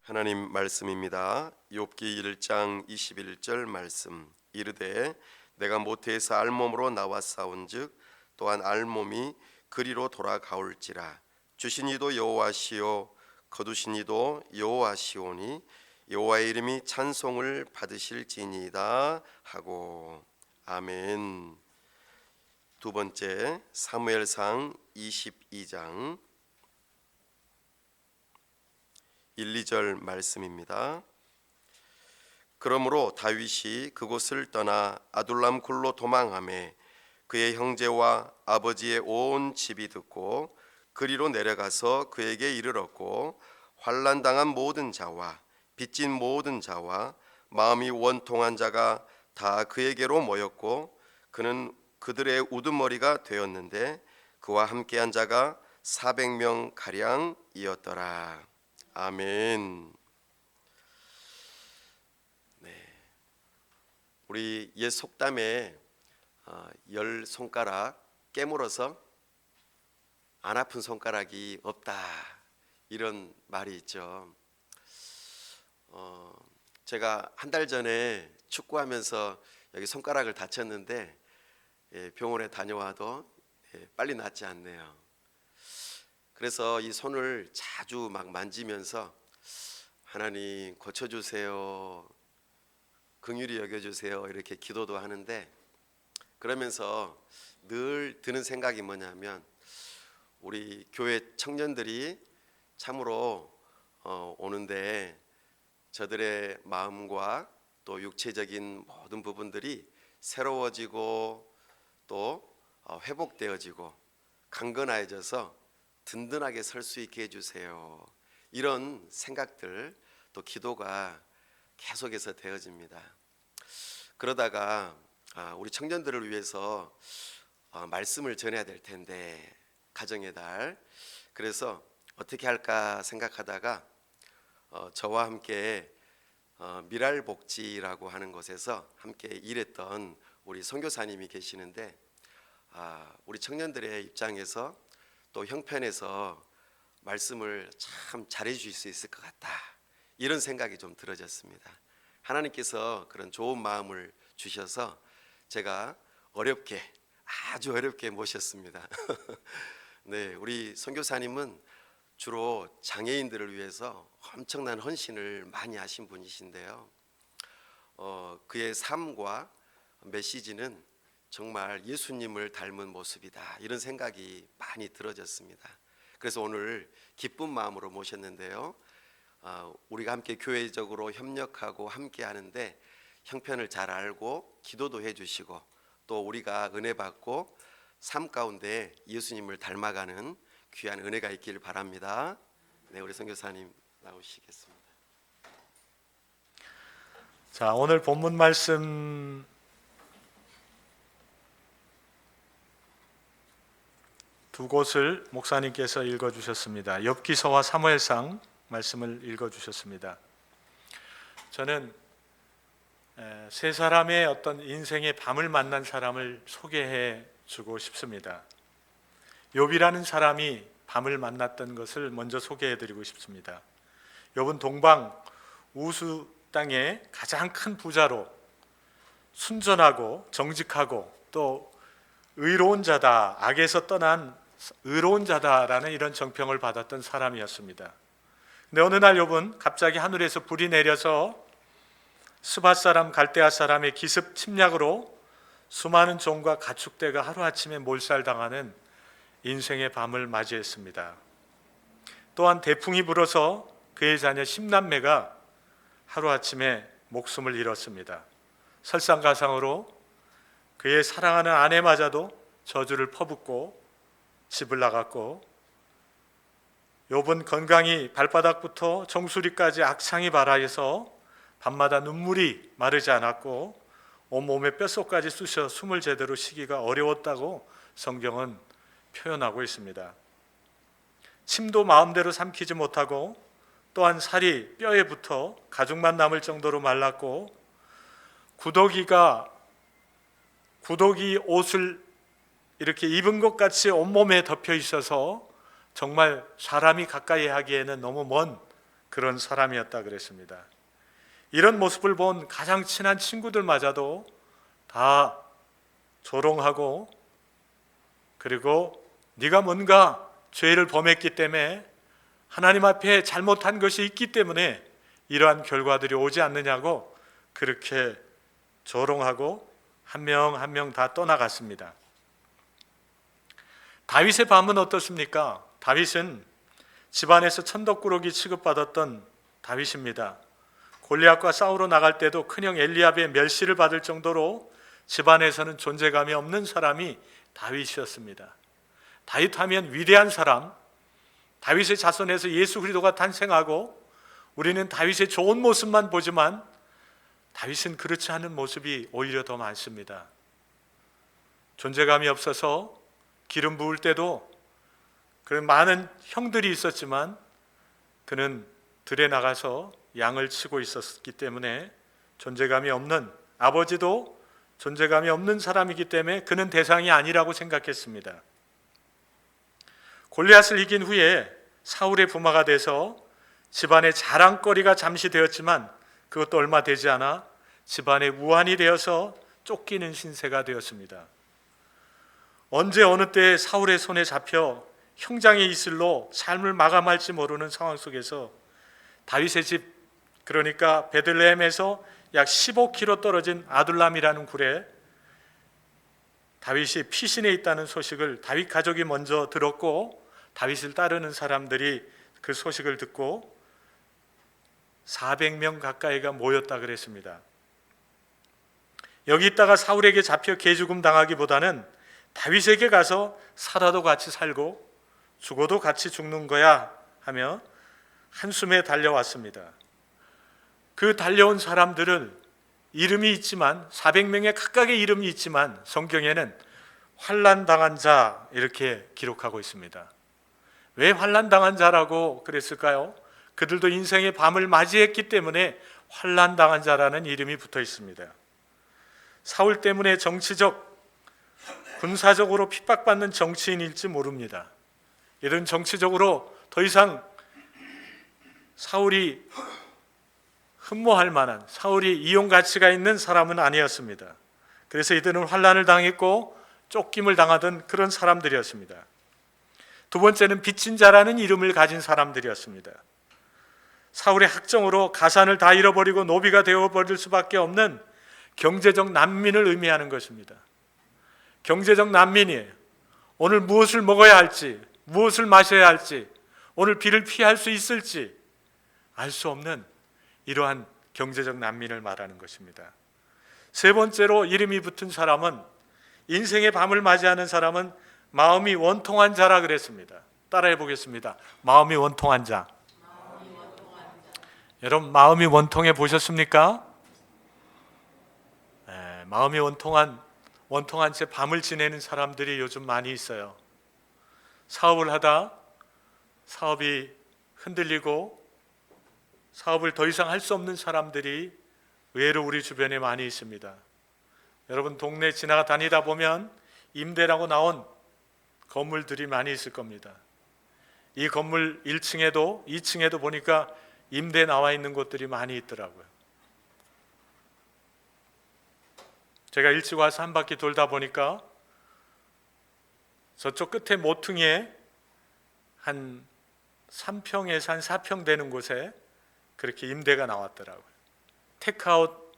하나님 말씀입니다. 욥기 1장 21절 말씀. 이르되 내가 모태에서 알몸으로 나와 싸운즉 또한 알몸이 그리로 돌아가올지라. 주신 이도 여호와시요 거두신 이도 여호와시오니 여호와의 이름이 찬송을 받으실지니이다 하고. 아멘. 두 번째 사무엘상 22장 1, 2절 말씀입니다. 그러므로 다윗이 그곳을 떠나 아둘람 굴로 도망하매 그의 형제와 아버지의 온 집이 듣고 그리로 내려가서 그에게 이르렀고 환난당한 모든 자와 빚진 모든 자와 마음이 원통한 자가 다 그에게로 모였고 그는 그들의 우두머리가 되었는데 그와 함께한 자가 400명 가량이었더라. 아멘. 네, 우리 옛 속담에 10손가락 깨물어서 안 아픈 손가락이 없다, 이런 말이 있죠. 제가 한 달 전에 축구하면서 여기 손가락을 다쳤는데 병원에 다녀와도 빨리 낫지 않네요. 그래서 이 손을 자주 막 만지면서 하나님 고쳐주세요, 긍휼히 여겨주세요, 이렇게 기도도 하는데, 그러면서 늘 드는 생각이 뭐냐면 우리 교회 청년들이 참으로 오는데 저들의 마음과 또 육체적인 모든 부분들이 새로워지고 또 회복되어지고 강건해져서 든든하게 설 수 있게 해주세요, 이런 생각들 또 기도가 계속해서 되어집니다. 그러다가 우리 청년들을 위해서 말씀을 전해야 될 텐데, 가정의 달, 그래서 어떻게 할까 생각하다가 저와 함께 미랄복지라고 하는 곳에서 함께 일했던 우리 선교사님이 계시는데, 우리 청년들의 입장에서 또 형편에서 말씀을 참 잘해 주실 수 있을 것 같다, 이런 생각이 좀 들어졌습니다. 하나님께서 그런 좋은 마음을 주셔서 제가 아주 어렵게 모셨습니다. 네, 우리 선교사님은 주로 장애인들을 위해서 엄청난 헌신을 많이 하신 분이신데요, 그의 삶과 메시지는 정말 예수님을 닮은 모습이다, 이런 생각이 많이 들어졌습니다. 그래서 오늘 기쁜 마음으로 모셨는데요, 우리가 함께 교회적으로 협력하고 함께 하는데 형편을 잘 알고 기도도 해주시고 또 우리가 은혜 받고 삶 가운데 예수님을 닮아가는 귀한 은혜가 있기를 바랍니다. 네, 우리 선교사님 나오시겠습니다. 자, 오늘 본문 말씀 두 곳을 목사님께서 읽어주셨습니다. 욥기서와 사무엘상 말씀을 읽어주셨습니다. 저는 세 사람의 어떤 인생의 밤을 만난 사람을 소개해 주고 싶습니다. 욥이라는 사람이 밤을 만났던 것을 먼저 소개해 드리고 싶습니다. 욥은 동방 우수 땅의 가장 큰 부자로 순전하고 정직하고 또 의로운 자다, 악에서 떠난 의로운 자다라는 이런 정평을 받았던 사람이었습니다. 근데 어느 날 욥은 갑자기 하늘에서 불이 내려서 스밧 사람 갈대아 사람의 기습 침략으로 수많은 종과 가축대가 하루아침에 몰살당하는 인생의 밤을 맞이했습니다. 또한 대풍이 불어서 그의 자녀 10남매가 하루아침에 목숨을 잃었습니다. 설상가상으로 그의 사랑하는 아내마저도 저주를 퍼붓고 집을 나갔고, 욥은 건강이 발바닥부터 정수리까지 악창이 발하여서 밤마다 눈물이 마르지 않았고 온몸에 뼛속까지 쑤셔 숨을 제대로 쉬기가 어려웠다고 성경은 표현하고 있습니다. 침도 마음대로 삼키지 못하고 또한 살이 뼈에 붙어 가죽만 남을 정도로 말랐고 구더기 옷을 이렇게 입은 것 같이 온몸에 덮여 있어서 정말 사람이 가까이 하기에는 너무 먼 그런 사람이었다 그랬습니다. 이런 모습을 본 가장 친한 친구들마저도 다 조롱하고, 그리고 네가 뭔가 죄를 범했기 때문에, 하나님 앞에 잘못한 것이 있기 때문에 이러한 결과들이 오지 않느냐고 그렇게 조롱하고 한 명 한 명 다 떠나갔습니다. 다윗의 밤은 어떻습니까? 다윗은 집안에서 천덕꾸러기 취급받았던 다윗입니다. 골리앗과 싸우러 나갈 때도 큰형 엘리압의 멸시를 받을 정도로 집안에서는 존재감이 없는 사람이 다윗이었습니다. 다윗하면 위대한 사람, 다윗의 자손에서 예수 그리스도가 탄생하고 우리는 다윗의 좋은 모습만 보지만 다윗은 그렇지 않은 모습이 오히려 더 많습니다. 존재감이 없어서 기름 부을 때도 그런 많은 형들이 있었지만 그는 들에 나가서 양을 치고 있었기 때문에 존재감이 없는, 아버지도 존재감이 없는 사람이기 때문에 그는 대상이 아니라고 생각했습니다. 골리앗을 이긴 후에 사울의 부마가 돼서 집안의 자랑거리가 잠시 되었지만 그것도 얼마 되지 않아 집안의 우환이 되어서 쫓기는 신세가 되었습니다. 언제 어느 때 사울의 손에 잡혀 형장의 이슬로 삶을 마감할지 모르는 상황 속에서 다윗의 집, 그러니까 베들레헴에서 약 15km 떨어진 아둘람이라는 굴에 다윗이 피신해 있다는 소식을 다윗 가족이 먼저 들었고, 다윗을 따르는 사람들이 그 소식을 듣고 400명 가까이가 모였다 그랬습니다. 여기 있다가 사울에게 잡혀 개죽음 당하기보다는 다윗에게 가서 살아도 같이 살고 죽어도 같이 죽는 거야 하며 한숨에 달려왔습니다. 그 달려온 사람들은 이름이 있지만, 400명의 각각의 이름이 있지만 성경에는 환난 당한 자 이렇게 기록하고 있습니다. 왜 환난 당한 자라고 그랬을까요? 그들도 인생의 밤을 맞이했기 때문에 환난 당한 자라는 이름이 붙어 있습니다. 사울 때문에 정치적, 군사적으로 핍박받는 정치인일지 모릅니다. 이런 정치적으로 더 이상 사울이 흠모할 만한, 사울이 이용 가치가 있는 사람은 아니었습니다. 그래서 이들은 환난을 당했고 쫓김을 당하던 그런 사람들이었습니다. 두 번째는 빚진 자라는 이름을 가진 사람들이었습니다. 사울의 학정으로 가산을 다 잃어버리고 노비가 되어버릴 수밖에 없는 경제적 난민을 의미하는 것입니다. 경제적 난민이에요. 오늘 무엇을 먹어야 할지, 무엇을 마셔야 할지, 오늘 비를 피할 수 있을지 알 수 없는 이러한 경제적 난민을 말하는 것입니다. 세 번째로 이름이 붙은 사람은, 인생의 밤을 맞이하는 사람은 마음이 원통한 자라 그랬습니다. 따라해 보겠습니다. 마음이 원통한 자. 여러분, 마음이 원통해 보셨습니까? 네, 마음이 원통한 채 밤을 지내는 사람들이 요즘 많이 있어요. 사업을 하다 사업이 흔들리고 사업을 더 이상 할 수 없는 사람들이 의외로 우리 주변에 많이 있습니다. 여러분, 동네 지나다니다 보면 임대라고 나온 건물들이 많이 있을 겁니다. 이 건물 1층에도 2층에도 보니까 임대 나와 있는 곳들이 많이 있더라고요. 제가 일찍 와서 한 바퀴 돌다 보니까 저쪽 끝에 모퉁이에 한 3평에서 한 4평 되는 곳에 그렇게 임대가 나왔더라고요. 테크아웃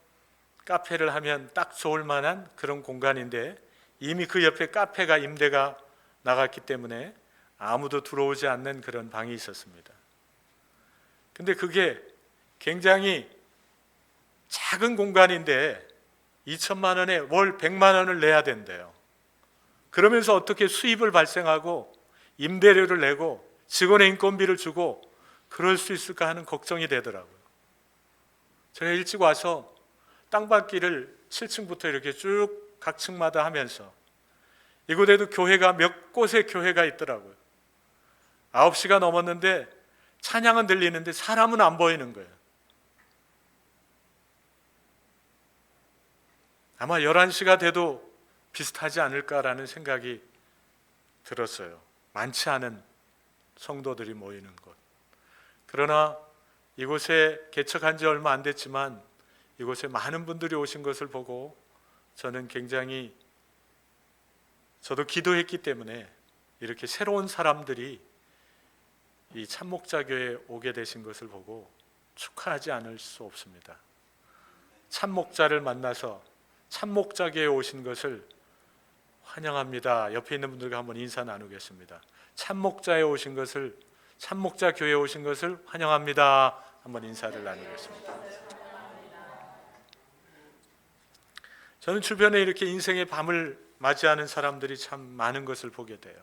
카페를 하면 딱 좋을 만한 그런 공간인데 이미 그 옆에 카페가 임대가 나갔기 때문에 아무도 들어오지 않는 그런 방이 있었습니다. 근데 그게 굉장히 작은 공간인데 2천만 원에 월 100만 원을 내야 된대요. 그러면서 어떻게 수입을 발생하고 임대료를 내고 직원의 인건비를 주고 그럴 수 있을까 하는 걱정이 되더라고요. 제가 일찍 와서 땅밟기를 7층부터 이렇게 쭉 각 층마다 하면서 이곳에도 교회가 몇 곳에 교회가 있더라고요. 9시가 넘었는데 찬양은 들리는데 사람은 안 보이는 거예요. 아마 11시가 돼도 비슷하지 않을까라는 생각이 들었어요. 많지 않은 성도들이 모이는 곳. 그러나 이곳에 개척한 지 얼마 안 됐지만 이곳에 많은 분들이 오신 것을 보고 저는 굉장히, 저도 기도했기 때문에 이렇게 새로운 사람들이 이 참목자교회에 오게 되신 것을 보고 축하하지 않을 수 없습니다. 참목자를 만나서 참목자교회에 오신 것을 환영합니다. 옆에 있는 분들과 한번 인사 나누겠습니다. 참목자에 오신 것을, 참목자교회에 오신 것을 환영합니다. 한번 인사를 나누겠습니다. 저는 주변에 이렇게 인생의 밤을 맞이하는 사람들이 참 많은 것을 보게 돼요.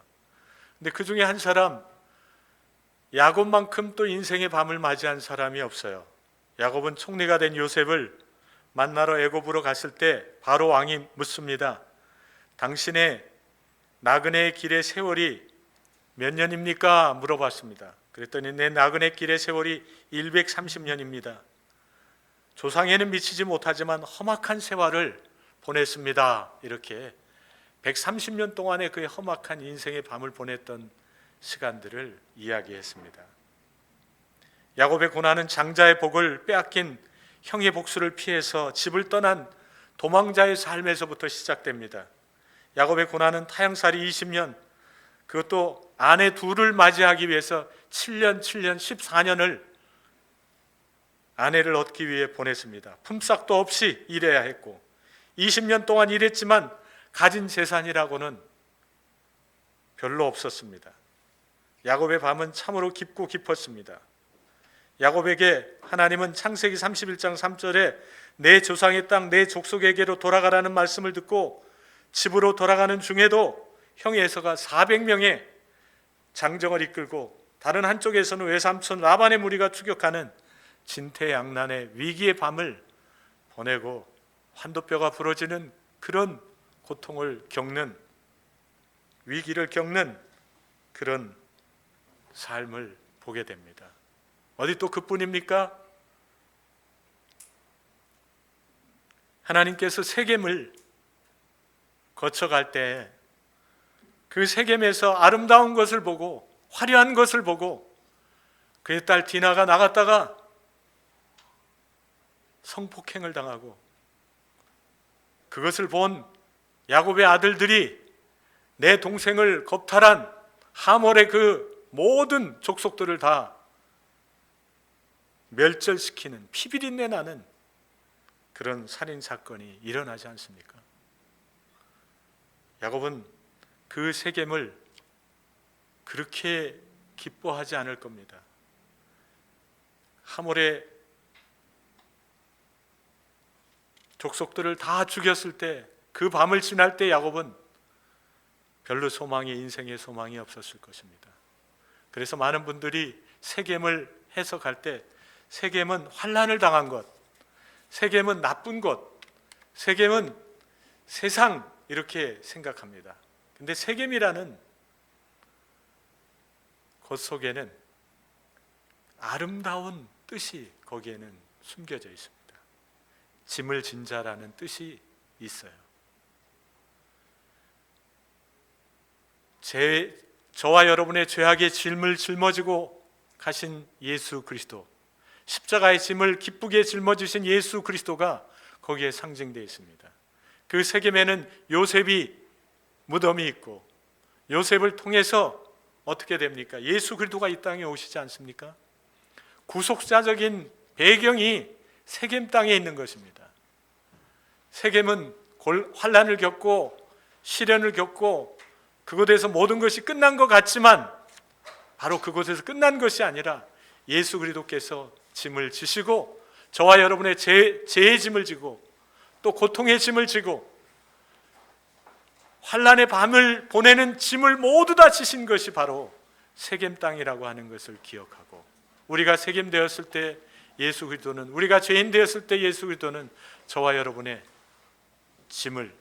근데 그 중에 한 사람, 야곱만큼 또 인생의 밤을 맞이한 사람이 없어요. 야곱은 총리가 된 요셉을 만나러 애굽으로 갔을 때 바로 왕이 묻습니다. 당신의 나그네의 길의 세월이 몇 년입니까? 물어봤습니다. 그랬더니 내 나그네 길의 세월이 130년입니다. 조상에는 미치지 못하지만 험악한 세월을 보냈습니다. 이렇게 130년 동안의 그의 험악한 인생의 밤을 보냈던 시간들을 이야기했습니다. 야곱의 고난은 장자의 복을 빼앗긴 형의 복수를 피해서 집을 떠난 도망자의 삶에서부터 시작됩니다. 야곱의 고난은 타향살이 20년, 그것도 아내 둘을 맞이하기 위해서 7년 14년을 아내를 얻기 위해 보냈습니다. 품삯도 없이 일해야 했고 20년 동안 일했지만 가진 재산이라고는 별로 없었습니다. 야곱의 밤은 참으로 깊고 깊었습니다. 야곱에게 하나님은 창세기 31장 3절에 내 조상의 땅 내 족속에게로 돌아가라는 말씀을 듣고 집으로 돌아가는 중에도 형의 에서가 400명의 장정을 이끌고 다른 한쪽에서는 외삼촌 라반의 무리가 추격하는 진퇴양난의 위기의 밤을 보내고 환도뼈가 부러지는 그런 고통을 겪는, 위기를 겪는 그런 삶을 보게 됩니다. 어디 또 그뿐입니까? 하나님께서 세겜을 거쳐갈 때 그 세겜에서 아름다운 것을 보고 화려한 것을 보고 그의 딸 디나가 나갔다가 성폭행을 당하고 그것을 본 야곱의 아들들이 내 동생을 겁탈한 하몰의 그 모든 족속들을 다 멸절시키는 피비린내 나는 그런 살인 사건이 일어나지 않습니까? 야곱은 그 세겜을 그렇게 기뻐하지 않을 겁니다. 하몰의 족속들을 다 죽였을 때, 그 밤을 지날 때 야곱은 별로 소망이, 인생의 소망이 없었을 것입니다. 그래서 많은 분들이 세겜을 해석할 때 세겜은 환난을 당한 것, 세겜은 나쁜 것, 세겜은 세상, 이렇게 생각합니다. 근데 세겜이라는 것 속에는 아름다운 뜻이 거기에는 숨겨져 있습니다. 짐을 진 자라는 뜻이 있어요. 저와 여러분의 죄악의 짐을 짊어지고 가신 예수 그리스도, 십자가의 짐을 기쁘게 짊어지신 예수 그리스도가 거기에 상징되어 있습니다. 그 세겜에는 요셉이 무덤이 있고 요셉을 통해서 어떻게 됩니까? 예수 그리스도가 이 땅에 오시지 않습니까? 구속사적인 배경이 세겜 땅에 있는 것입니다. 세겜은 환난을 겪고 시련을 겪고 그곳에서 모든 것이 끝난 것 같지만 바로 그곳에서 끝난 것이 아니라 예수 그리스도께서 짐을 지시고 저와 여러분의 죄의 짐을 지고 또 고통의 짐을 지고 환난의 밤을 보내는 짐을 모두 다 지신 것이 바로 세겜 땅이라고 하는 것을 기억하고, 우리가 세겜 되었을 때 예수 그리스도는, 우리가 죄인 되었을 때 예수 그리스도는 저와 여러분의 짐을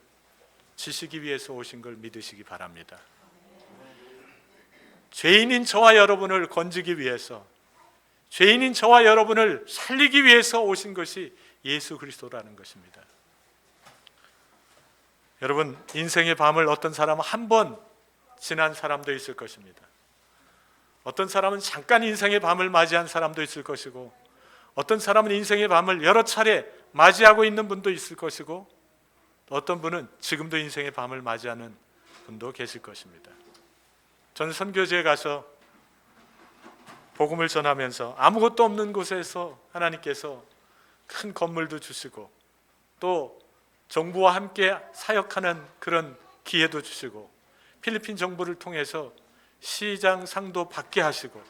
지시기 위해서 오신 걸 믿으시기 바랍니다. 죄인인 저와 여러분을 건지기 위해서, 죄인인 저와 여러분을 살리기 위해서 오신 것이 예수 그리스도라는 것입니다. 여러분, 인생의 밤을 어떤 사람은 한 번 지난 사람도 있을 것입니다. 어떤 사람은 잠깐 인생의 밤을 맞이한 사람도 있을 것이고, 어떤 사람은 인생의 밤을 여러 차례 맞이하고 있는 분도 있을 것이고, 어떤 분은 지금도 인생의 밤을 맞이하는 분도 계실 것입니다. 저는 선교지에 가서 복음을 전하면서 아무것도 없는 곳에서 하나님께서 큰 건물도 주시고, 또 정부와 함께 사역하는 그런 기회도 주시고, 필리핀 정부를 통해서 시장 상도 받게 하시고,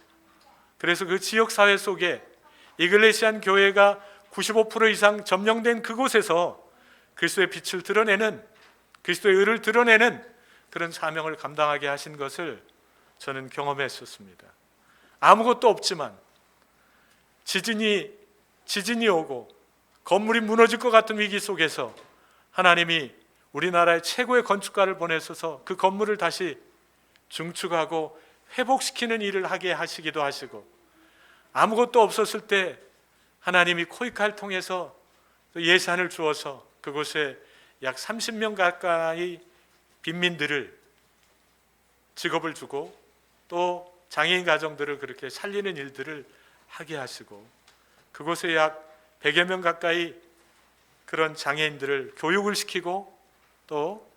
그래서 그 지역사회 속에 이글레시안 교회가 95% 이상 점령된 그곳에서 그리스도의 빛을 드러내는, 그리스도의 의를 드러내는 그런 사명을 감당하게 하신 것을 저는 경험했었습니다. 아무것도 없지만 지진이 오고 건물이 무너질 것 같은 위기 속에서 하나님이 우리나라의 최고의 건축가를 보내셔서 그 건물을 다시 중축하고 회복시키는 일을 하게 하시기도 하시고, 아무것도 없었을 때 하나님이 코이카를 통해서 예산을 주어서 그곳에 약 30명 가까이 빈민들을 직업을 주고, 또 장애인 가정들을 그렇게 살리는 일들을 하게 하시고, 그곳에 약 100여 명 가까이 그런 장애인들을 교육을 시키고, 또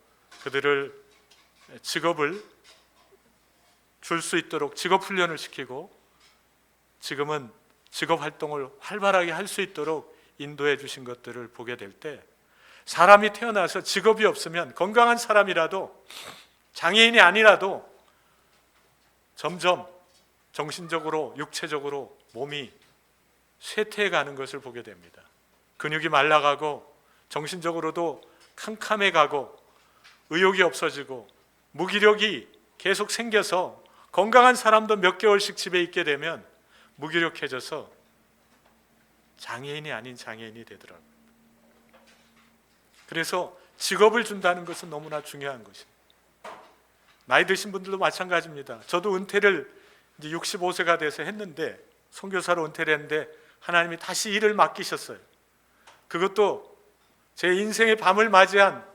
그들을 직업을 줄 수 있도록 직업 훈련을 시키고, 지금은 직업 활동을 활발하게 할 수 있도록 인도해 주신 것들을 보게 될 때, 사람이 태어나서 직업이 없으면 건강한 사람이라도, 장애인이 아니라도 점점 정신적으로 육체적으로 몸이 쇠퇴해 가는 것을 보게 됩니다. 근육이 말라가고 정신적으로도 캄캄해 가고 의욕이 없어지고 무기력이 계속 생겨서, 건강한 사람도 몇 개월씩 집에 있게 되면 무기력해져서 장애인이 아닌 장애인이 되더라고요. 그래서 직업을 준다는 것은 너무나 중요한 것입니다. 나이 드신 분들도 마찬가지입니다. 저도 은퇴를 이제 65세가 돼서 했는데, 선교사로 은퇴를 했는데 하나님이 다시 일을 맡기셨어요. 그것도 제 인생의 밤을 맞이한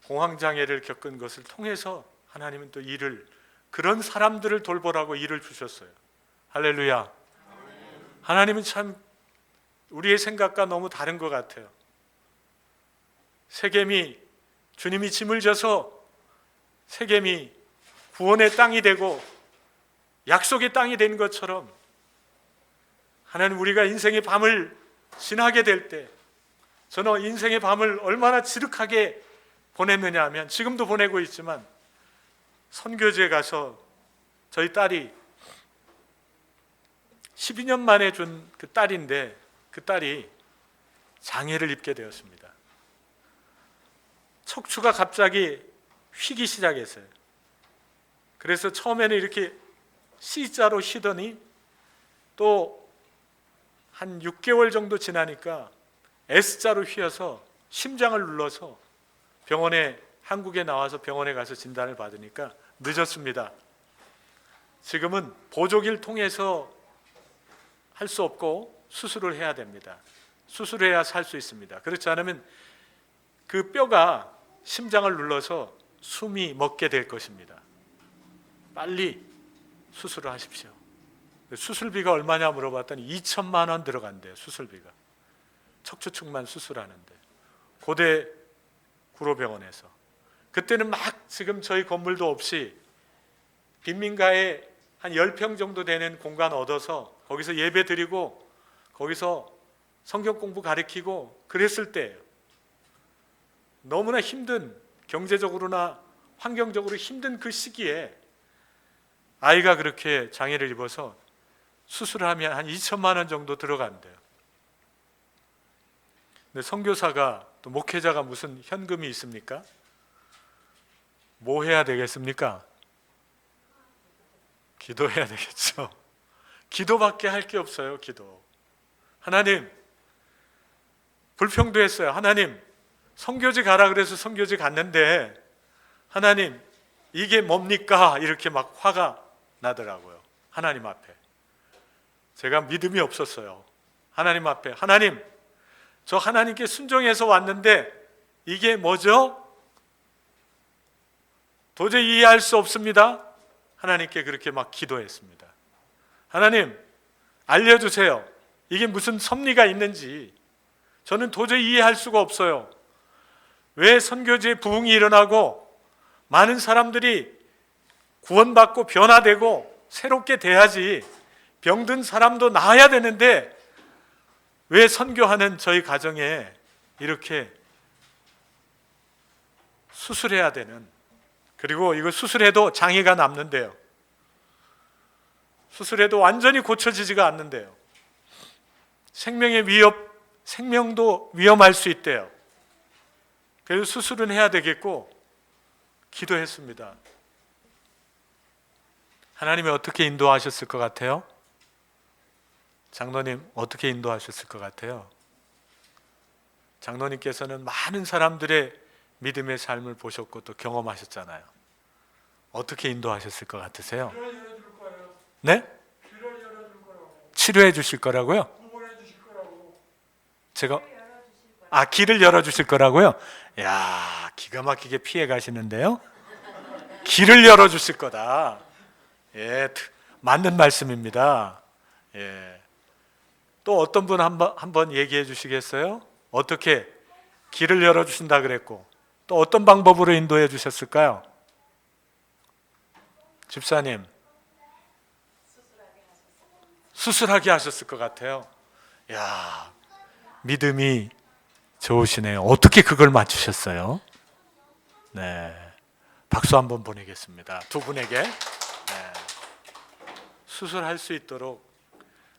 공황장애를 겪은 것을 통해서 하나님은 또 일을, 그런 사람들을 돌보라고 일을 주셨어요. 할렐루야. 하나님은 참 우리의 생각과 너무 다른 것 같아요. 세겜이, 주님이 짐을 져서 세겜이 구원의 땅이 되고 약속의 땅이 된 것처럼, 하나님 우리가 인생의 밤을 지나게 될 때, 저는 인생의 밤을 얼마나 지륵하게 보냈느냐 하면, 지금도 보내고 있지만 선교지에 가서 저희 딸이 12년 만에 준 그 딸인데, 그 딸이 장애를 입게 되었습니다. 척추가 갑자기 휘기 시작했어요. 그래서 처음에는 이렇게 C자로 휘더니 또 한 6개월 정도 지나니까 S자로 휘어서 심장을 눌러서 한국에 나와서 병원에 가서 진단을 받으니까 늦었습니다. 지금은 보조기를 통해서 할 수 없고 수술을 해야 됩니다. 수술해야 살 수 있습니다. 그렇지 않으면 그 뼈가 심장을 눌러서 숨이 멎게 될 것입니다. 빨리 수술을 하십시오. 수술비가 얼마냐 물어봤더니 2천만 원 들어간대요. 수술비가. 척추측만 수술하는데, 고대 구로병원에서. 그때는 막 지금 저희 건물도 없이 빈민가에 한 10평 정도 되는 공간 얻어서 거기서 예배 드리고 거기서 성경 공부 가르치고 그랬을 때예요. 너무나 힘든, 경제적으로나 환경적으로 힘든 그 시기에 아이가 그렇게 장애를 입어서 수술을 하면 한 2천만 원 정도 들어간대요. 근데 선교사가, 또 목회자가 무슨 현금이 있습니까? 뭐 해야 되겠습니까? 기도해야 되겠죠. 기도밖에 할 게 없어요. 기도. 하나님, 불평도 했어요. 하나님, 선교지 가라 그래서 선교지 갔는데 하나님 이게 뭡니까? 이렇게 막 화가 나더라고요. 하나님 앞에. 제가 믿음이 없었어요. 하나님 앞에, 하나님, 저 하나님께 순종해서 왔는데 이게 뭐죠? 도저히 이해할 수 없습니다. 하나님께 그렇게 막 기도했습니다. 하나님, 알려주세요. 이게 무슨 섭리가 있는지 저는 도저히 이해할 수가 없어요. 왜 선교지에 부흥이 일어나고 많은 사람들이 구원받고 변화되고 새롭게 돼야지, 병든 사람도 나아야 되는데 왜 선교하는 저희 가정에 이렇게 수술해야 되는, 그리고 이거 수술해도 장애가 남는데요. 수술해도 완전히 고쳐지지가 않는데요. 생명도 위험할 수 있대요. 그래서 수술은 해야 되겠고 기도했습니다. 하나님이 어떻게 인도하셨을 것 같아요? 장로님 어떻게 인도하셨을 것 같아요? 장로님께서는 많은 사람들의 믿음의 삶을 보셨고 또 경험하셨잖아요. 어떻게 인도하셨을 것 같으세요? 네? 치료해 주실 거라고요? 제가 길을 열어 주실 거라고요? 야, 기가 막히게 피해 가시는데요. 길을 열어 주실 거다. 예, 맞는 말씀입니다. 예. 또 어떤 분 한번 얘기해 주시겠어요? 어떻게 길을 열어 주신다 그랬고 또 어떤 방법으로 인도해 주셨을까요? 집사님. 수술하게 하셨을 것 같아요. 야, 믿음이 좋으시네요. 어떻게 그걸 맞추셨어요? 네, 박수 한번 보내겠습니다. 두 분에게. 네. 수술할 수 있도록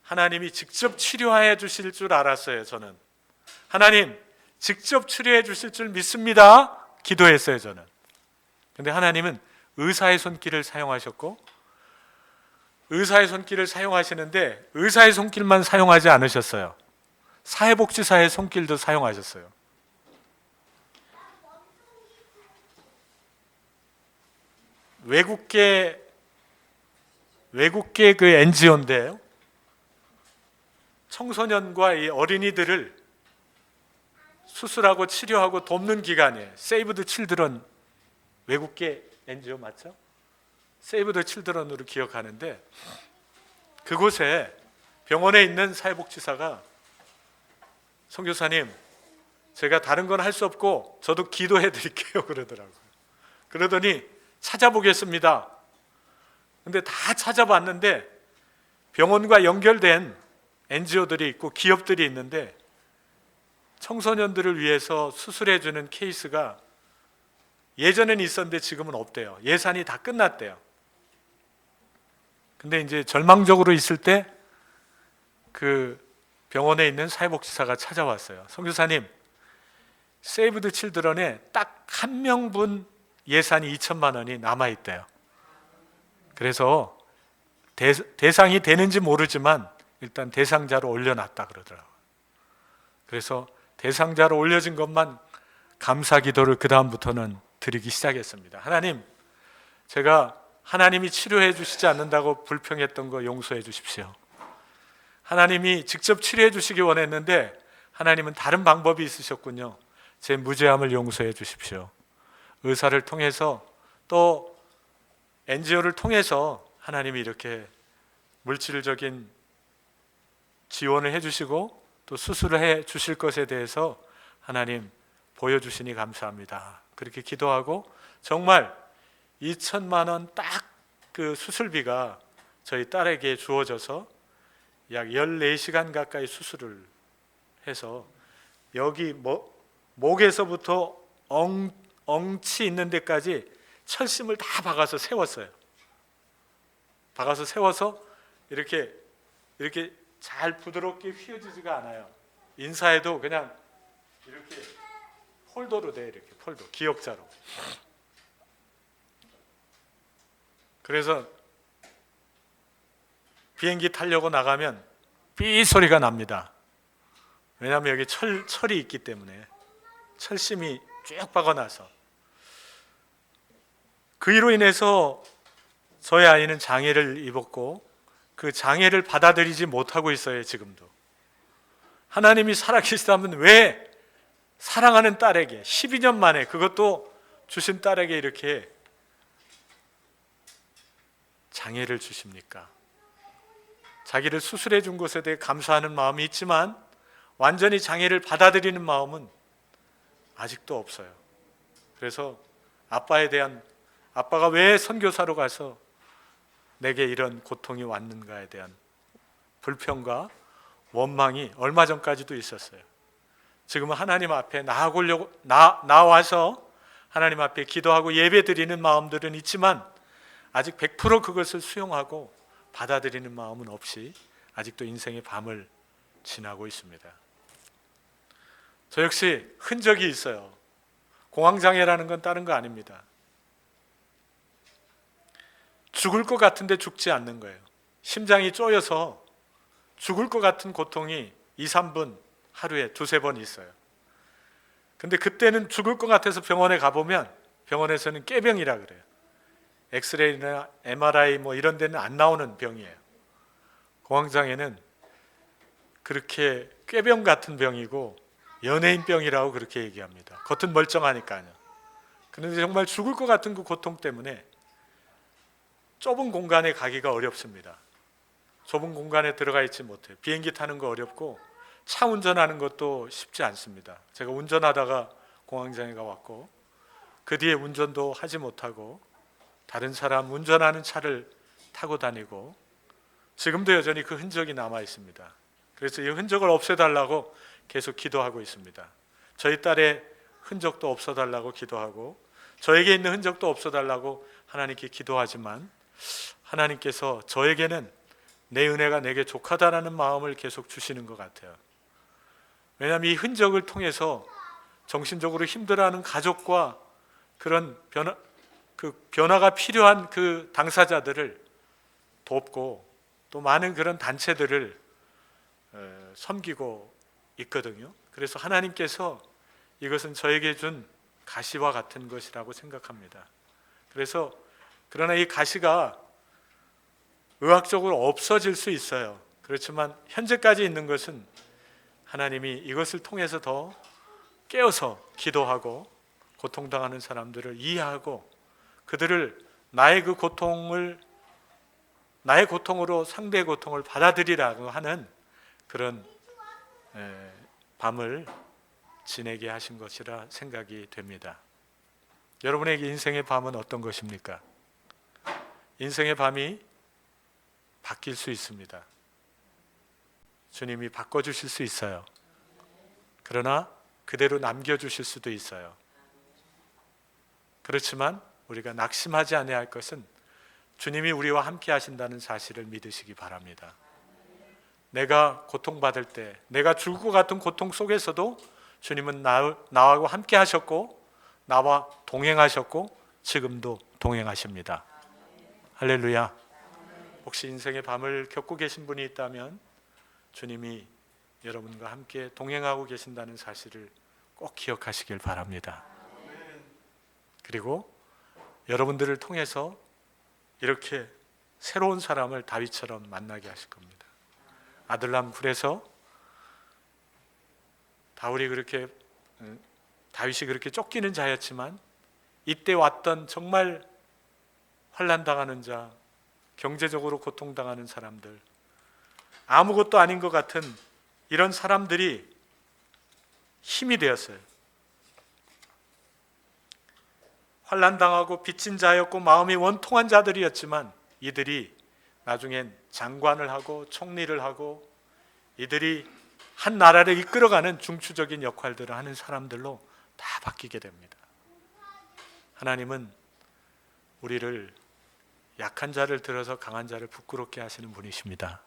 하나님이 직접 치료해 주실 줄 알았어요. 저는 하나님 직접 치료해 주실 줄 믿습니다 기도했어요. 저는. 근데 하나님은 의사의 손길을 사용하셨고, 의사의 손길을 사용하시는데 의사의 손길만 사용하지 않으셨어요. 사회복지사의 손길도 사용하셨어요. 외국계 그 NGO인데요. 청소년과 이 어린이들을 수술하고 치료하고 돕는 기관이에요. 세이브 더 칠드런, 외국계 NGO 맞죠? 세이브 더 칠드런으로 기억하는데, 그곳에 병원에 있는 사회복지사가 선교사님, 제가 다른 건 할 수 없고 저도 기도해 드릴게요 그러더라고요. 그러더니 찾아보겠습니다. 근데 다 찾아봤는데 병원과 연결된 NGO들이 있고 기업들이 있는데 청소년들을 위해서 수술해 주는 케이스가 예전에는 있었는데 지금은 없대요. 예산이 다 끝났대요. 근데 이제 절망적으로 있을 때 그 병원에 있는 사회복지사가 찾아왔어요. 선교사님, 세이브 더 칠드런에 딱 한 명분 예산이 2천만 원이 남아있대요. 그래서 대상이 되는지 모르지만 일단 대상자로 올려놨다 그러더라고요. 그래서 대상자로 올려진 것만 감사 기도를 그 다음부터는 드리기 시작했습니다. 하나님, 제가 하나님이 치료해 주시지 않는다고 불평했던 거 용서해 주십시오. 하나님이 직접 치료해 주시기 원했는데 하나님은 다른 방법이 있으셨군요. 제 무죄함을 용서해 주십시오. 의사를 통해서 또 NGO를 통해서 하나님이 이렇게 물질적인 지원을 해주시고 또 수술을 해 주실 것에 대해서 하나님 보여주시니 감사합니다. 그렇게 기도하고 정말 2천만 원 딱 그 수술비가 저희 딸에게 주어져서 약 14시간 가까이 수술을 해서 여기 목에서부터 엉치 있는 데까지 철심을 다 박아서 세웠어요. 박아서 세워서 이렇게 잘 부드럽게 휘어지지가 않아요. 인사해도 그냥 이렇게 폴더로 돼, 이렇게 폴더, 기역자로. 그래서 비행기 타려고 나가면 삐 소리가 납니다. 왜냐하면 여기 철이 있기 때문에, 철심이 쭉 박아놔서. 그 이로 인해서 저희 아이는 장애를 입었고 그 장애를 받아들이지 못하고 있어요. 지금도. 하나님이 살아계시다면 왜 사랑하는 딸에게 12년 만에, 그것도 주신 딸에게 이렇게 장애를 주십니까? 자기를 수술해 준 것에 대해 감사하는 마음이 있지만 완전히 장애를 받아들이는 마음은 아직도 없어요. 그래서 아빠가 왜 선교사로 가서 내게 이런 고통이 왔는가에 대한 불평과 원망이 얼마 전까지도 있었어요. 지금은 하나님 앞에 나와서 하나님 앞에 기도하고 예배드리는 마음들은 있지만 아직 100% 그것을 수용하고 받아들이는 마음은 없이 아직도 인생의 밤을 지나고 있습니다. 저 역시 흔적이 있어요. 공황장애라는 건 다른 거 아닙니다. 죽을 것 같은데 죽지 않는 거예요. 심장이 쪼여서 죽을 것 같은 고통이 2, 3분 하루에 2, 3번 있어요. 근데 그때는 죽을 것 같아서 병원에 가보면 병원에서는 꾀병이라 그래요. 엑스레이나 MRI 뭐 이런 데는 안 나오는 병이에요. 공황장애는 그렇게 꾀병 같은 병이고 연예인병이라고 그렇게 얘기합니다. 겉은 멀쩡하니까요. 그런데 정말 죽을 것 같은 그 고통 때문에 좁은 공간에 가기가 어렵습니다. 좁은 공간에 들어가 있지 못해요. 비행기 타는 거 어렵고 차 운전하는 것도 쉽지 않습니다. 제가 운전하다가 공황장애가 왔고 그 뒤에 운전도 하지 못하고 다른 사람 운전하는 차를 타고 다니고 지금도 여전히 그 흔적이 남아 있습니다. 그래서 이 흔적을 없애달라고 계속 기도하고 있습니다. 저희 딸의 흔적도 없어달라고 기도하고 저에게 있는 흔적도 없어달라고 하나님께 기도하지만 하나님께서 저에게는 내 은혜가 내게 족하다라는 마음을 계속 주시는 것 같아요. 왜냐하면 이 흔적을 통해서 정신적으로 힘들어하는 가족과 그런 변화가 필요한 그 당사자들을 돕고 또 많은 그런 단체들을 섬기고 있거든요. 그래서 하나님께서 이것은 저에게 준 가시와 같은 것이라고 생각합니다. 그래서 그러나 이 가시가 의학적으로 없어질 수 있어요. 그렇지만 현재까지 있는 것은 하나님이 이것을 통해서 더 깨어서 기도하고 고통당하는 사람들을 이해하고 그들을 나의 고통으로 상대의 고통을 받아들이라고 하는 그런 밤을 지내게 하신 것이라 생각이 됩니다. 여러분에게 인생의 밤은 어떤 것입니까? 인생의 밤이 바뀔 수 있습니다. 주님이 바꿔주실 수 있어요. 그러나 그대로 남겨주실 수도 있어요. 그렇지만 우리가 낙심하지 아니할 것은 주님이 우리와 함께 하신다는 사실을 믿으시기 바랍니다. 내가 고통받을 때, 내가 죽을 것 같은 고통 속에서도 주님은 나하고 함께 하셨고 나와 동행하셨고 지금도 동행하십니다. 할렐루야. 혹시 인생의 밤을 겪고 계신 분이 있다면 주님이 여러분과 함께 동행하고 계신다는 사실을 꼭 기억하시길 바랍니다. 그리고 여러분들을 통해서 이렇게 새로운 사람을 다윗처럼 만나게 하실 겁니다. 아들람 굴에서 다윗이 그렇게 쫓기는 자였지만 이때 왔던 정말 환난당하는 자, 경제적으로 고통당하는 사람들, 아무것도 아닌 것 같은 이런 사람들이 힘이 되었어요. 환난당하고 빚진 자였고 마음이 원통한 자들이었지만 이들이 나중엔 장관을 하고 총리를 하고 이들이 한 나라를 이끌어가는 중추적인 역할들을 하는 사람들로 다 바뀌게 됩니다. 하나님은 우리를 약한 자를 들어서 강한 자를 부끄럽게 하시는 분이십니다.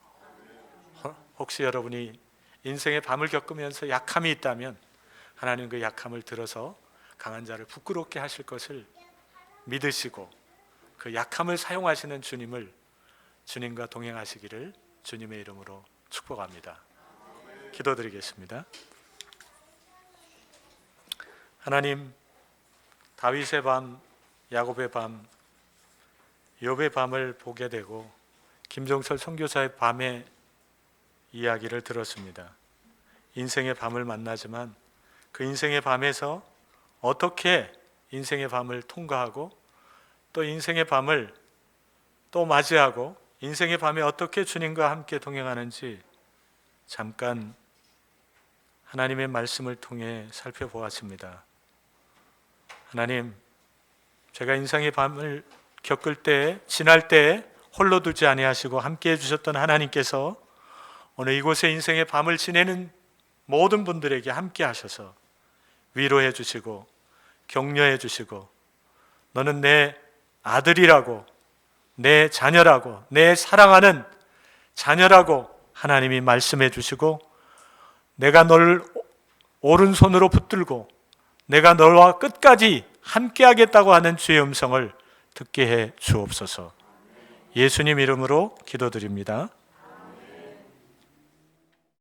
혹시 여러분이 인생의 밤을 겪으면서 약함이 있다면 하나님 그 약함을 들어서 강한 자를 부끄럽게 하실 것을 믿으시고 그 약함을 사용하시는 주님과 동행하시기를 주님의 이름으로 축복합니다. 기도드리겠습니다. 하나님, 다윗의 밤, 야곱의 밤, 욥의 밤을 보게 되고 김종철 선교사의 밤의 이야기를 들었습니다. 인생의 밤을 만나지만 그 인생의 밤에서 어떻게 인생의 밤을 통과하고 또 인생의 밤을 또 맞이하고 인생의 밤에 어떻게 주님과 함께 동행하는지 잠깐 하나님의 말씀을 통해 살펴보았습니다. 하나님, 제가 인생의 밤을 겪을 때, 지날 때 홀로 두지 아니하시고 함께 해주셨던 하나님께서 오늘 이곳에 인생의 밤을 지내는 모든 분들에게 함께 하셔서 위로해 주시고 격려해 주시고, 너는 내 아들이라고, 내 자녀라고, 내 사랑하는 자녀라고 하나님이 말씀해 주시고, 내가 너를 오른손으로 붙들고 내가 너와 끝까지 함께 하겠다고 하는 주의 음성을 듣게 해 주옵소서. 예수님 이름으로 기도드립니다.